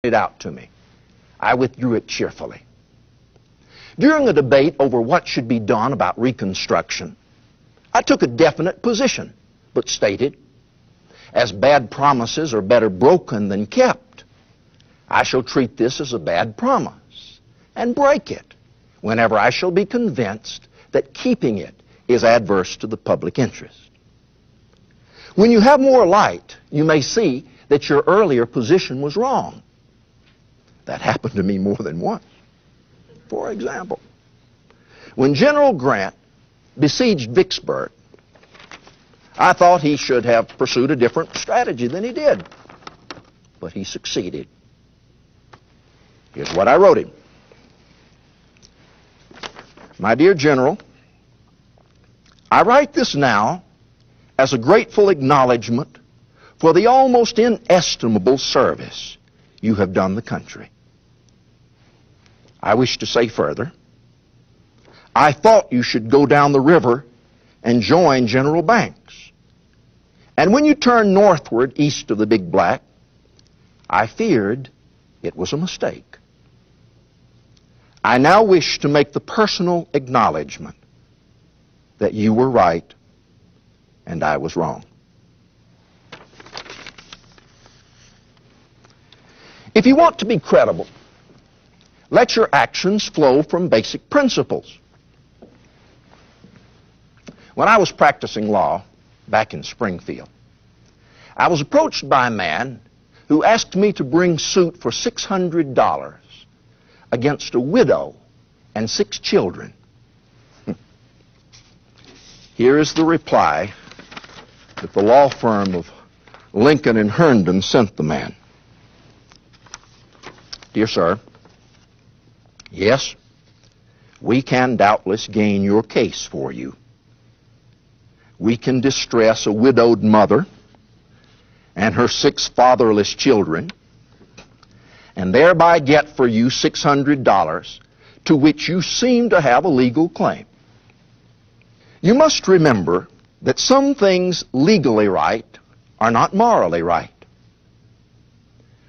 it out to me. I withdrew it cheerfully. During a debate over what should be done about Reconstruction, I took a definite position, but stated, as bad promises are better broken than kept, I shall treat this as a bad promise and break it whenever I shall be convinced that keeping it is adverse to the public interest. When you have more light, you may see that your earlier position was wrong. That happened to me more than once. For example, when General Grant besieged Vicksburg, I thought he should have pursued a different strategy than he did, but he succeeded. Here's what I wrote him. My dear General, I write this now as a grateful acknowledgement for the almost inestimable service you have done the country. I wish to say further, I thought you should go down the river and join General Banks. And when you turned northward east of the Big Black, I feared it was a mistake. I now wish to make the personal acknowledgement that you were right and I was wrong. If you want to be credible, let your actions flow from basic principles. When I was practicing law back in Springfield, I was approached by a man who asked me to bring suit for $600 against a widow and 6 children. Here is the reply that the law firm of Lincoln and Herndon sent the man. Dear sir, yes, we can doubtless gain your case for you. We can distress a widowed mother and her 6 fatherless children and thereby get for you $600 to which you seem to have a legal claim. You must remember that some things legally right are not morally right.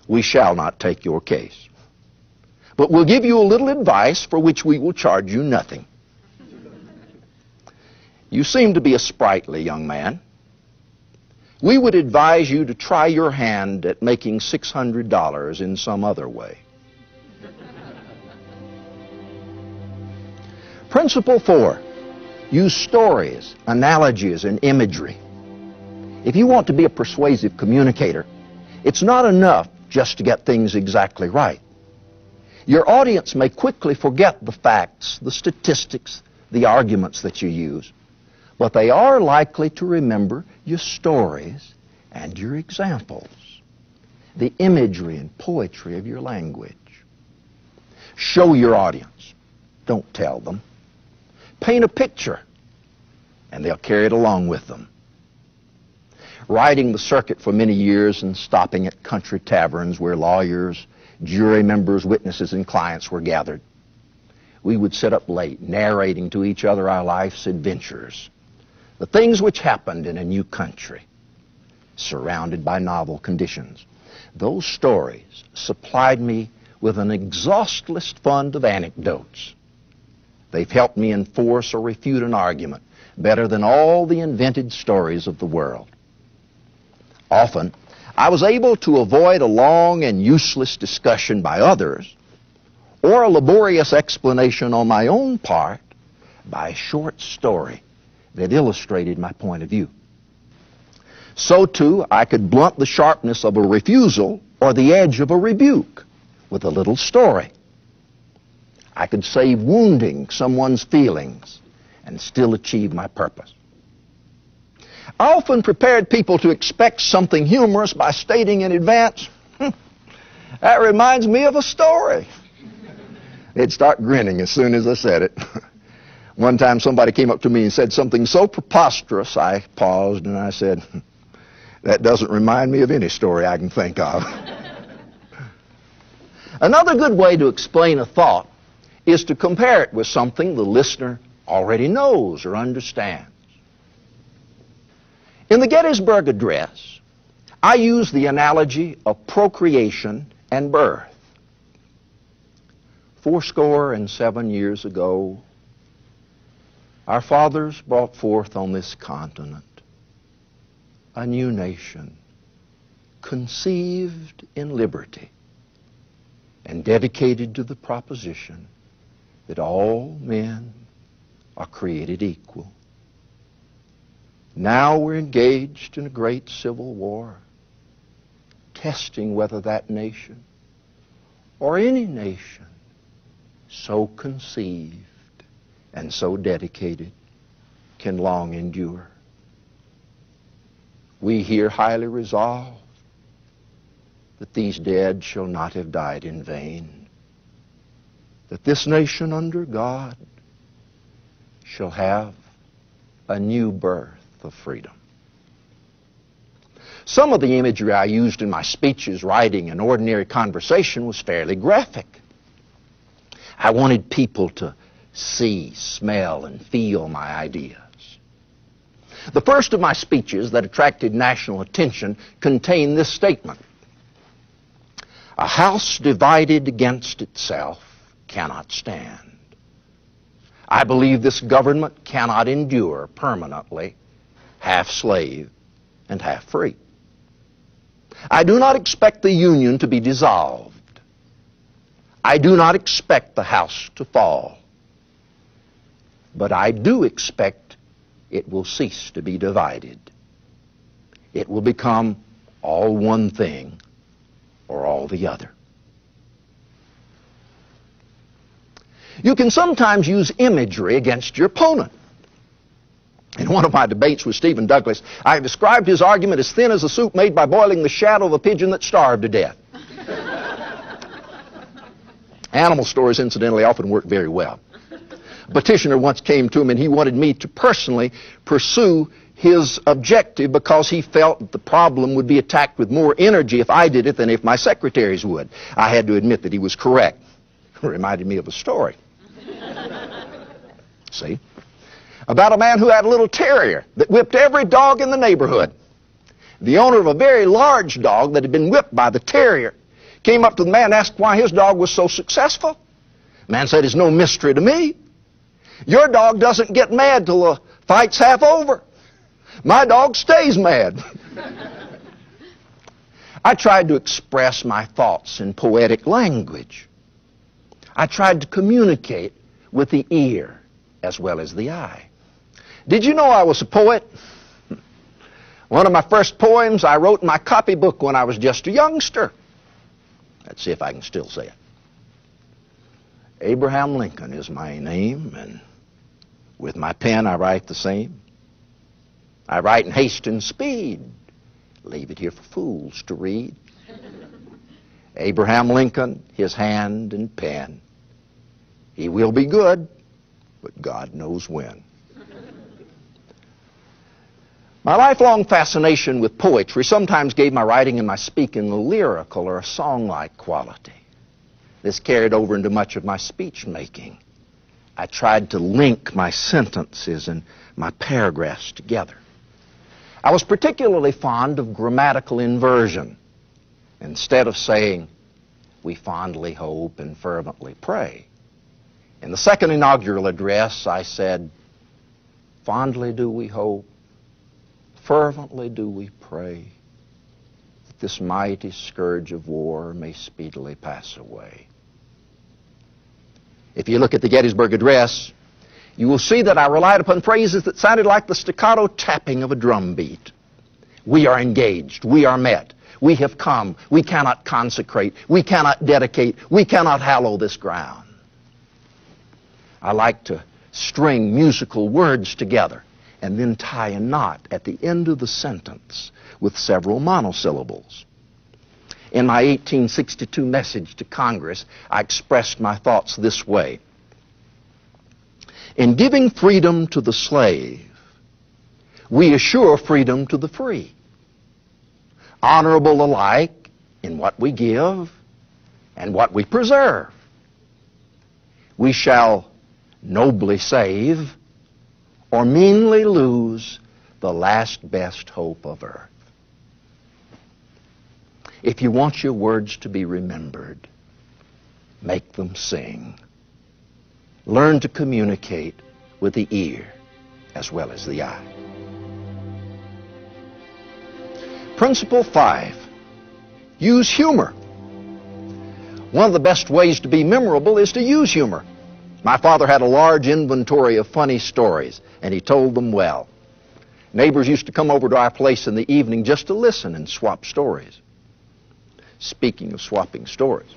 We shall not take your case, but we'll give you a little advice for which we will charge you nothing. You seem to be a sprightly young man. We would advise you to try your hand at making $600 in some other way. Principle 4, use stories, analogies, and imagery. If you want to be a persuasive communicator, it's not enough just to get things exactly right. Your audience may quickly forget the facts, the statistics, the arguments that you use, but they are likely to remember your stories and your examples, the imagery and poetry of your language. Show your audience. Don't tell them. Paint a picture, and they'll carry it along with them. Riding the circuit for many years and stopping at country taverns where lawyers, jury members, witnesses, and clients were gathered, we would sit up late narrating to each other our life's adventures, the things which happened in a new country, surrounded by novel conditions. Those stories supplied me with an exhaustless fund of anecdotes. They've helped me enforce or refute an argument better than all the invented stories of the world. Often, I was able to avoid a long and useless discussion by others or a laborious explanation on my own part by a short story that illustrated my point of view. So, too, I could blunt the sharpness of a refusal or the edge of a rebuke with a little story. I could save wounding someone's feelings and still achieve my purpose. I often prepared people to expect something humorous by stating in advance, that reminds me of a story. They'd start grinning as soon as I said it. One time somebody came up to me and said something so preposterous, I paused and I said, that doesn't remind me of any story I can think of. Another good way to explain a thought is to compare it with something the listener already knows or understands. In the Gettysburg Address, I use the analogy of procreation and birth. 70 years ago, our fathers brought forth on this continent a new nation, conceived in liberty and dedicated to the proposition that all men are created equal. Now we're engaged in a great civil war, testing whether that nation or any nation so conceived and so dedicated can long endure. We here highly resolve that these dead shall not have died in vain, that this nation under God shall have a new birth of freedom. Some of the imagery I used in my speeches, writing, and ordinary conversation was fairly graphic. I wanted people to see, smell, and feel my ideas. The first of my speeches that attracted national attention contained this statement: "A house divided against itself cannot stand." I believe this government cannot endure permanently half slave and half free. I do not expect the Union to be dissolved. I do not expect the house to fall. But I do expect it will cease to be divided. It will become all one thing or all the other. You can sometimes use imagery against your opponent. In one of my debates with Stephen Douglas, I described his argument as thin as a soup made by boiling the shadow of a pigeon that starved to death. Animal stories, incidentally, often work very well. A petitioner once came to him and he wanted me to personally pursue his objective because he felt that the problem would be attacked with more energy if I did it than if my secretaries would. I had to admit that he was correct. It reminded me of a story. See? About a man who had a little terrier that whipped every dog in the neighborhood. The owner of a very large dog that had been whipped by the terrier came up to the man and asked why his dog was so successful. The man said, "It's no mystery to me. Your dog doesn't get mad till the fight's half over. My dog stays mad." I tried to express my thoughts in poetic language. I tried to communicate with the ear as well as the eye. Did you know I was a poet? One of my first poems I wrote in my copybook when I was just a youngster. Let's see if I can still say it. Abraham Lincoln is my name, and with my pen I write the same. I write in haste and speed, leave it here for fools to read. Abraham Lincoln, his hand and pen. He will be good, but God knows when. My lifelong fascination with poetry sometimes gave my writing and my speaking a lyrical or a song-like quality. This carried over into much of my speech making. I tried to link my sentences and my paragraphs together. I was particularly fond of grammatical inversion. Instead of saying, "We fondly hope and fervently pray," in the second inaugural address I said, "Fondly do we hope, fervently do we pray, that this mighty scourge of war may speedily pass away." If you look at the Gettysburg Address, you will see that I relied upon phrases that sounded like the staccato tapping of a drum beat. We are engaged. We are met. We have come. We cannot consecrate. We cannot dedicate. We cannot hallow this ground. I like to string musical words together and then tie a knot at the end of the sentence with several monosyllables. In my 1862 message to Congress, I expressed my thoughts this way: "In giving freedom to the slave, we assure freedom to the free, honorable alike in what we give and what we preserve. We shall nobly save or meanly lose the last best hope of earth." If you want your words to be remembered, make them sing. Learn to communicate with the ear as well as the eye. Principle 5, use humor. One of the best ways to be memorable is to use humor. My father had a large inventory of funny stories, and he told them well. Neighbors used to come over to our place in the evening just to listen and swap stories. Speaking of swapping stories,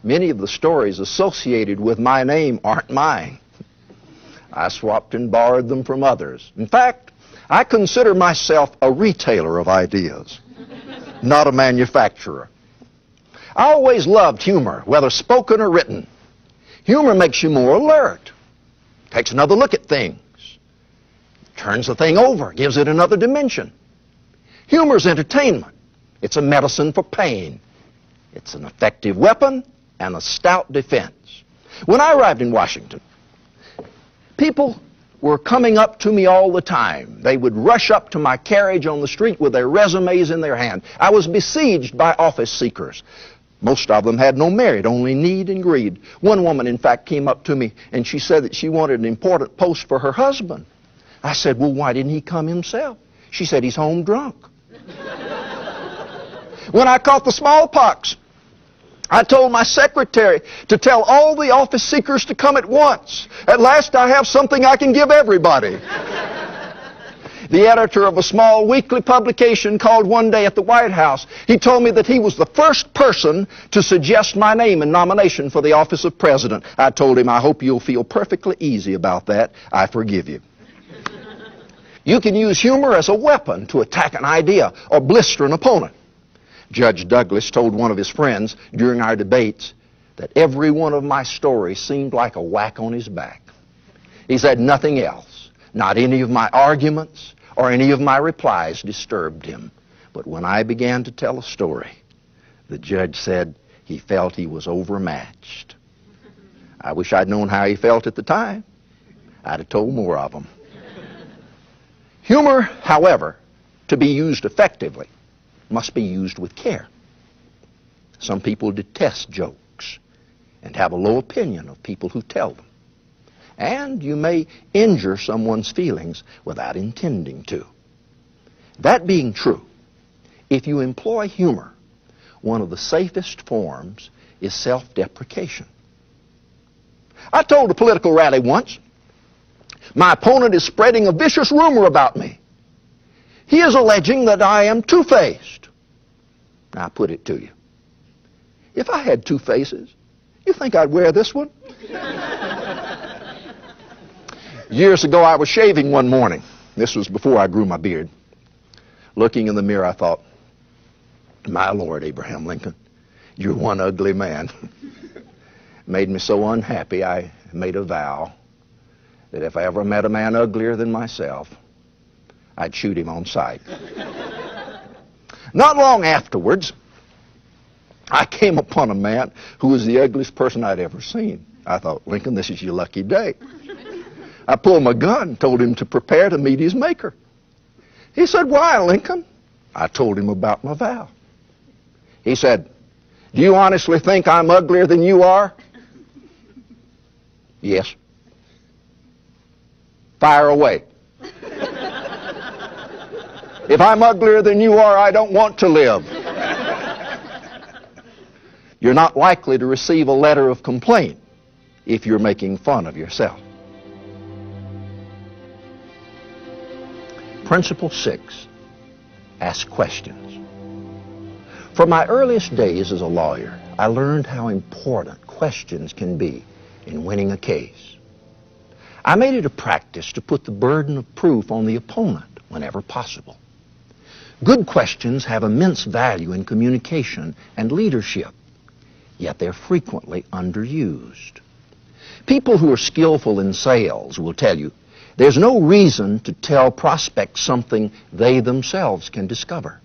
many of the stories associated with my name aren't mine. I swapped and borrowed them from others. In fact, I consider myself a retailer of ideas, not a manufacturer. I always loved humor, whether spoken or written. Humor makes you more alert, takes another look at things, turns the thing over, gives it another dimension. Humor is entertainment. It's a medicine for pain. It's an effective weapon and a stout defense. When I arrived in Washington, people were coming up to me all the time. They would rush up to my carriage on the street with their resumes in their hand. I was besieged by office seekers. Most of them had no merit, only need and greed. One woman, in fact, came up to me and she said that she wanted an important post for her husband. I said, well, why didn't he come himself? She said, he's home drunk. When I caught the smallpox, I told my secretary to tell all the office seekers to come at once. At last I have something I can give everybody. The editor of a small weekly publication called one day at the White House. He told me that he was the first person to suggest my name in nomination for the office of president. I told him, I hope you'll feel perfectly easy about that. I forgive you. You can use humor as a weapon to attack an idea or blister an opponent. Judge Douglas told one of his friends during our debates that every one of my stories seemed like a whack on his back. He said nothing else, not any of my arguments or any of my replies disturbed him. But when I began to tell a story, the judge said he felt he was overmatched. I wish I'd known how he felt at the time. I'd have told more of them. Humor, however, to be used effectively, must be used with care. Some people detest jokes and have a low opinion of people who tell them. And you may injure someone's feelings without intending to. That being true, if you employ humor, one of the safest forms is self-deprecation. I told a political rally once, my opponent is spreading a vicious rumor about me. He is alleging that I am two-faced. Now, I put it to you. If I had two faces, you think I'd wear this one? Years ago, I was shaving one morning. This was before I grew my beard. Looking in the mirror, I thought, my Lord, Abraham Lincoln, you're one ugly man. Made me so unhappy, I made a vow that if I ever met a man uglier than myself, I'd shoot him on sight. Not long afterwards, I came upon a man who was the ugliest person I'd ever seen. I thought, Lincoln, this is your lucky day. I pulled my gun and told him to prepare to meet his maker. He said, why, Lincoln? I told him about my vow. He said, do you honestly think I'm uglier than you are? Yes. Fire away. If I'm uglier than you are, I don't want to live. You're not likely to receive a letter of complaint if you're making fun of yourself. Principle 6, ask questions. From my earliest days as a lawyer, I learned how important questions can be in winning a case. I made it a practice to put the burden of proof on the opponent whenever possible. Good questions have immense value in communication and leadership, yet they're frequently underused. People who are skillful in sales will tell you there's no reason to tell prospects something they themselves can discover.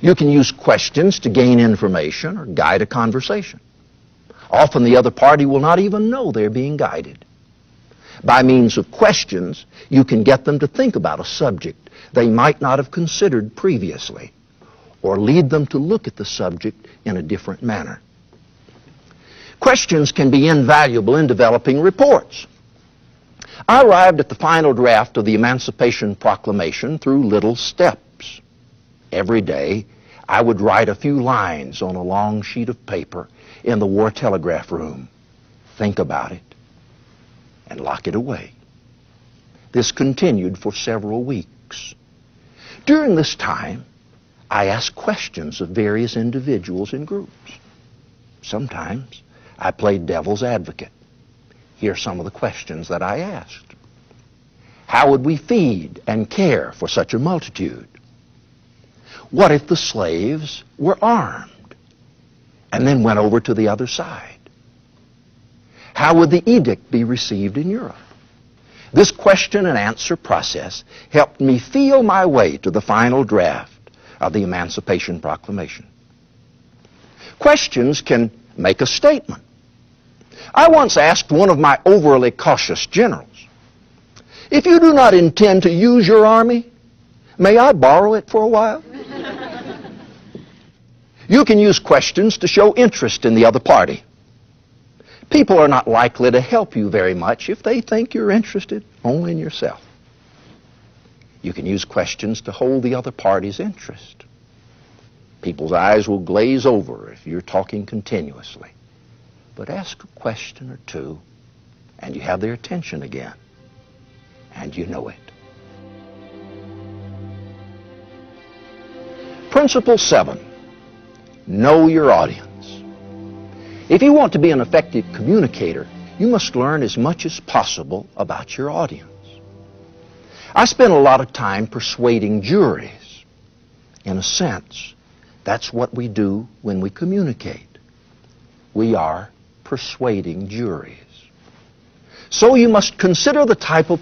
You can use questions to gain information or guide a conversation. Often the other party will not even know they're being guided. By means of questions, you can get them to think about a subject they might not have considered previously, or lead them to look at the subject in a different manner. Questions can be invaluable in developing reports. I arrived at the final draft of the Emancipation Proclamation through little steps. Every day, I would write a few lines on a long sheet of paper in the war telegraph room, think about it, and lock it away. This continued for several weeks. During this time, I asked questions of various individuals and groups. Sometimes I played devil's advocate. Here are some of the questions that I asked. How would we feed and care for such a multitude? What if the slaves were armed and then went over to the other side? How would the edict be received in Europe? This question and answer process helped me feel my way to the final draft of the Emancipation Proclamation. Questions can make a statement. I once asked one of my overly cautious generals, "If you do not intend to use your army, may I borrow it for a while?" You can use questions to show interest in the other party. People are not likely to help you very much if they think you're interested only in yourself. You can use questions to hold the other party's interest. People's eyes will glaze over if you're talking continuously. But ask a question or two, and you have their attention again, and you know it. Principle 7, know your audience. If you want to be an effective communicator, you must learn as much as possible about your audience. I spent a lot of time persuading juries. In a sense, that's what we do when we communicate. We are persuading juries. So you must consider the type of